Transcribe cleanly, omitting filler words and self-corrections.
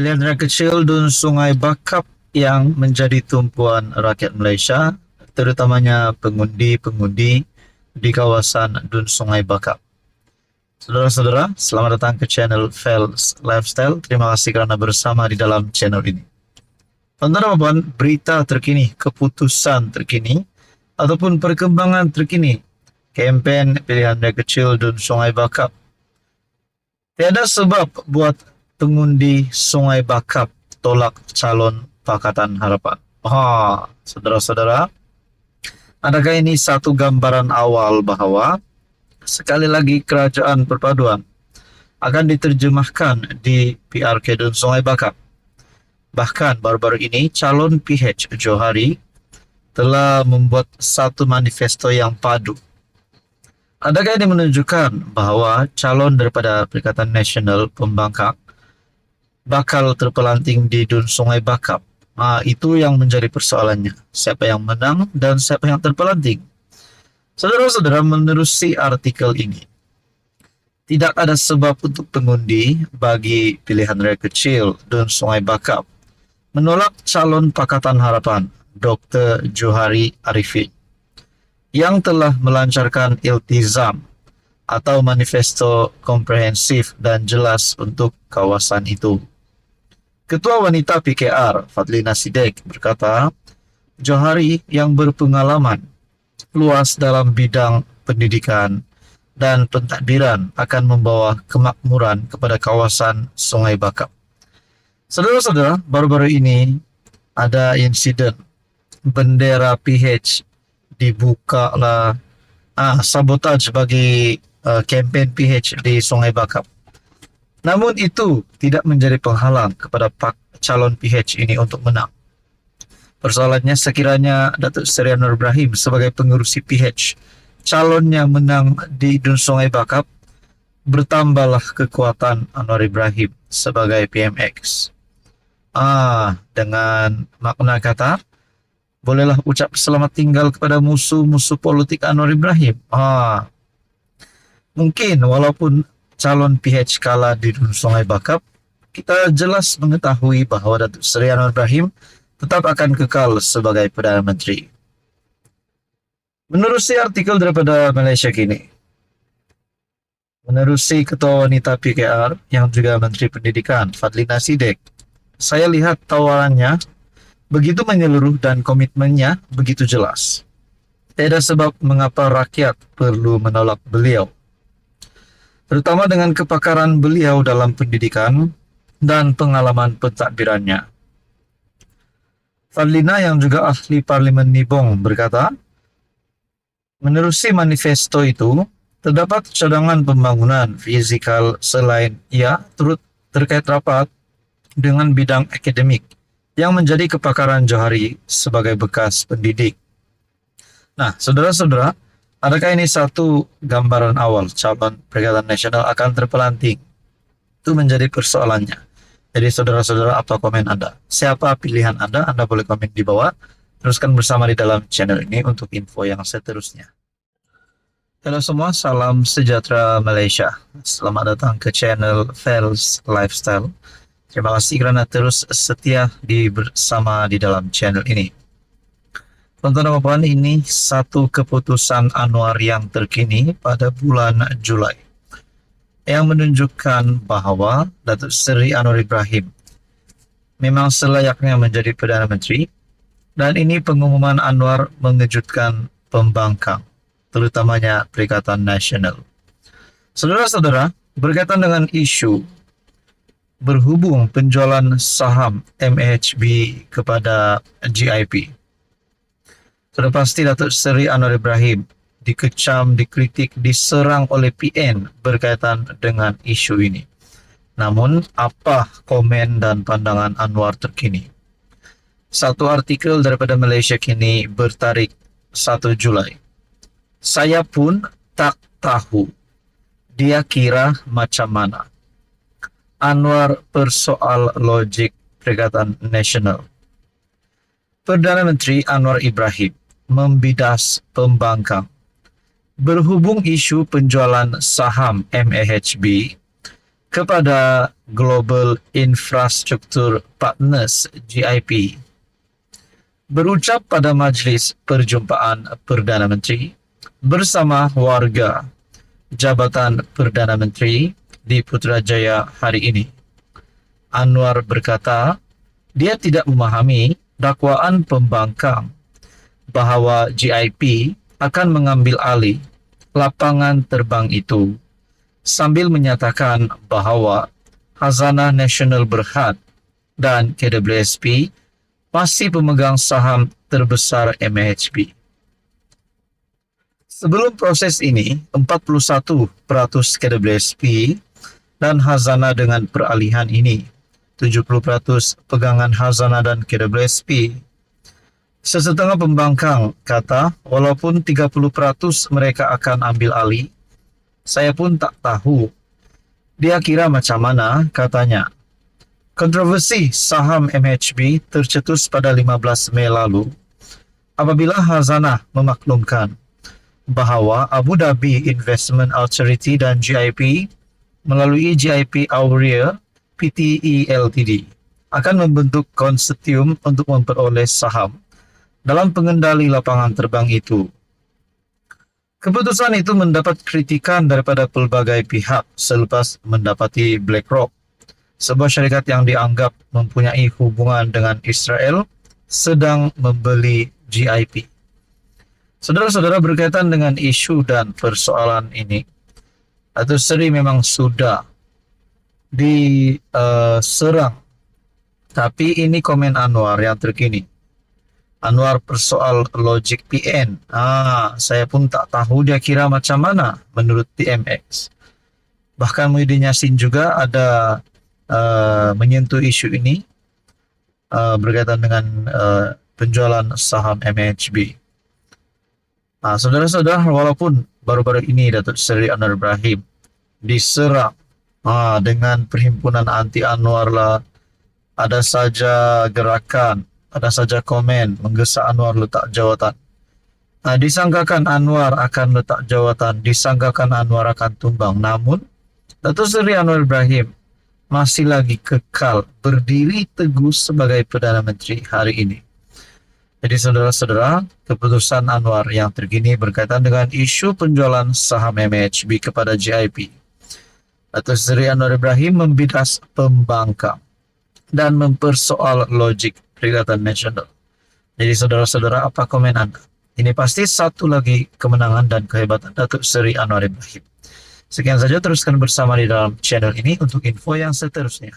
Pilihan rakyat kecil Dun Sungai Bakap yang menjadi tumpuan rakyat Malaysia, terutamanya pengundi-pengundi di kawasan Dun Sungai Bakap. Saudara-saudara, selamat datang ke channel Fels Lifestyle. Terima kasih kerana bersama di dalam channel ini. Tuan-tuan dan puan, berita terkini, keputusan terkini, ataupun perkembangan terkini kempen pilihan rakyat kecil Dun Sungai Bakap. Tiada sebab buat pengundi Sungai Bakap tolak calon Pakatan Harapan. Saudara-saudara, adakah ini satu gambaran awal bahawa sekali lagi kerajaan perpaduan akan diterjemahkan di PRK Dun Sungai Bakap? Bahkan baru-baru ini calon PH Johari telah membuat satu manifesto yang padu. Adakah ini menunjukkan bahawa calon daripada Perikatan Nasional Pembangkang bakal terpelanting di Dun Sungai Bakap? Itu yang menjadi persoalannya. Siapa yang menang dan siapa yang terpelanting? Saudara-saudara, menerusi artikel ini, tidak ada sebab untuk pengundi bagi pilihan rakyat kecil Dun Sungai Bakap menolak calon Pakatan Harapan Dr. Johari Arifin yang telah melancarkan iltizam atau manifesto komprehensif dan jelas untuk kawasan itu. Ketua Wanita PKR Fadlina Sidek berkata, Johari yang berpengalaman luas dalam bidang pendidikan dan pentadbiran akan membawa kemakmuran kepada kawasan Sungai Bakap. Saudara-saudara, baru-baru ini ada insiden bendera PH dibukalah sabotaj bagi kempen PH di Sungai Bakap. Namun itu tidak menjadi penghalang kepada calon PH ini untuk menang. Persoalannya sekiranya Datuk Seri Anwar Ibrahim sebagai pengerusi PH calonnya menang di Dun Sungai Bakap, bertambahlah kekuatan Anwar Ibrahim sebagai PMX. Dengan makna kata, bolehlah ucap selamat tinggal kepada musuh-musuh politik Anwar Ibrahim. Mungkin walaupun calon PH kalah di Dun Sungai Bakap, kita jelas mengetahui bahawa Datuk Seri Anwar Ibrahim tetap akan kekal sebagai Perdana Menteri. Menerusi artikel daripada Malaysia Kini, menerusi Ketua Wanita PKR yang juga Menteri Pendidikan Fadlina Sidek, saya lihat tawarannya begitu menyeluruh dan komitmennya begitu jelas. Tiada sebab mengapa rakyat perlu menolak beliau, terutama dengan kepakaran beliau dalam pendidikan dan pengalaman pentadbirannya. Fadlina yang juga ahli Parlimen Nibong berkata, menerusi manifesto itu, terdapat cadangan pembangunan fizikal selain ia turut terkait rapat dengan bidang akademik yang menjadi kepakaran Johari sebagai bekas pendidik. Nah, saudara-saudara, adakah ini satu gambaran awal calon Perikatan Nasional akan terpelanting? Itu menjadi persoalannya. Jadi saudara-saudara, apa komen Anda? Siapa pilihan Anda? Anda boleh komen di bawah. Teruskan bersama di dalam channel ini untuk info yang seterusnya. Halo semua, salam sejahtera Malaysia. Selamat datang ke channel Fels Lifestyle. Terima kasih kerana terus setia bersama di dalam channel ini. Tuan-tuan dan puan, ini satu keputusan Anwar yang terkini pada bulan Julai yang menunjukkan bahawa Datuk Seri Anwar Ibrahim memang selayaknya menjadi Perdana Menteri, dan ini pengumuman Anwar mengejutkan pembangkang, terutamanya Perikatan Nasional. Saudara-saudara, berkaitan dengan isu berhubung penjualan saham MAHB kepada GIP, sudah pasti Datuk Seri Anwar Ibrahim dikecam, dikritik, diserang oleh PN berkaitan dengan isu ini. Namun, apa komen dan pandangan Anwar terkini? Satu artikel daripada Malaysia Kini bertarikh 1 Julai. Saya pun tak tahu dia kira macam mana. Anwar persoal logik Perikatan Nasional. Perdana Menteri Anwar Ibrahim membidas pembangkang berhubung isu penjualan saham MAHB kepada Global Infrastructure Partners GIP, berucap pada majlis perjumpaan Perdana Menteri bersama warga Jabatan Perdana Menteri di Putrajaya hari ini. Anwar berkata, dia tidak memahami dakwaan pembangkang bahawa GIP akan mengambil alih lapangan terbang itu, sambil menyatakan bahawa Khazanah Nasional Berhad dan KWSP masih pemegang saham terbesar MHB. Sebelum proses ini, 41% KWSP dan Khazanah dengan peralihan ini, 70% pegangan Khazanah dan KWSP. Sesetengah pembangkang kata, walaupun 30% mereka akan ambil alih, saya pun tak tahu. Dia kira macam mana, katanya. Kontroversi saham MHB tercetus pada 15 Mei lalu apabila Khazanah memaklumkan bahawa Abu Dhabi Investment Authority dan GIP melalui GIP Aurea Pte Ltd akan membentuk konsortium untuk memperoleh saham dalam pengendali lapangan terbang itu. Keputusan itu mendapat kritikan daripada pelbagai pihak selepas mendapati BlackRock, sebuah syarikat yang dianggap mempunyai hubungan dengan Israel, sedang membeli GIP. Saudara-saudara, berkaitan dengan isu dan persoalan ini, Datuk Seri memang sudah diserang. Tapi ini komen Anwar yang terkini. Anwar persoal logik PN. Saya pun tak tahu dia kira macam mana menurut TMX. Bahkan Muhyiddin Yassin juga ada menyentuh isu ini berkaitan dengan penjualan saham MHB. Saudara-saudara, walaupun baru-baru ini Datuk Seri Anwar Ibrahim diserang dengan perhimpunan anti Anwar lah, ada saja gerakan, ada saja komen menggesa Anwar letak jawatan. Disangkakan Anwar akan letak jawatan, disangkakan Anwar akan tumbang. Namun Datuk Seri Anwar Ibrahim masih lagi kekal berdiri teguh sebagai Perdana Menteri hari ini. Jadi saudara-saudara, keputusan Anwar yang terkini berkaitan dengan isu penjualan saham MHB kepada GIP. Datuk Seri Anwar Ibrahim membidas pembangkang dan mempersoal logik Perikatan Nasional. Jadi saudara-saudara, apa komen Anda? Ini pasti satu lagi kemenangan dan kehebatan Datuk Seri Anwar Ibrahim. Sekian saja, teruskan bersama di dalam channel ini untuk info yang seterusnya.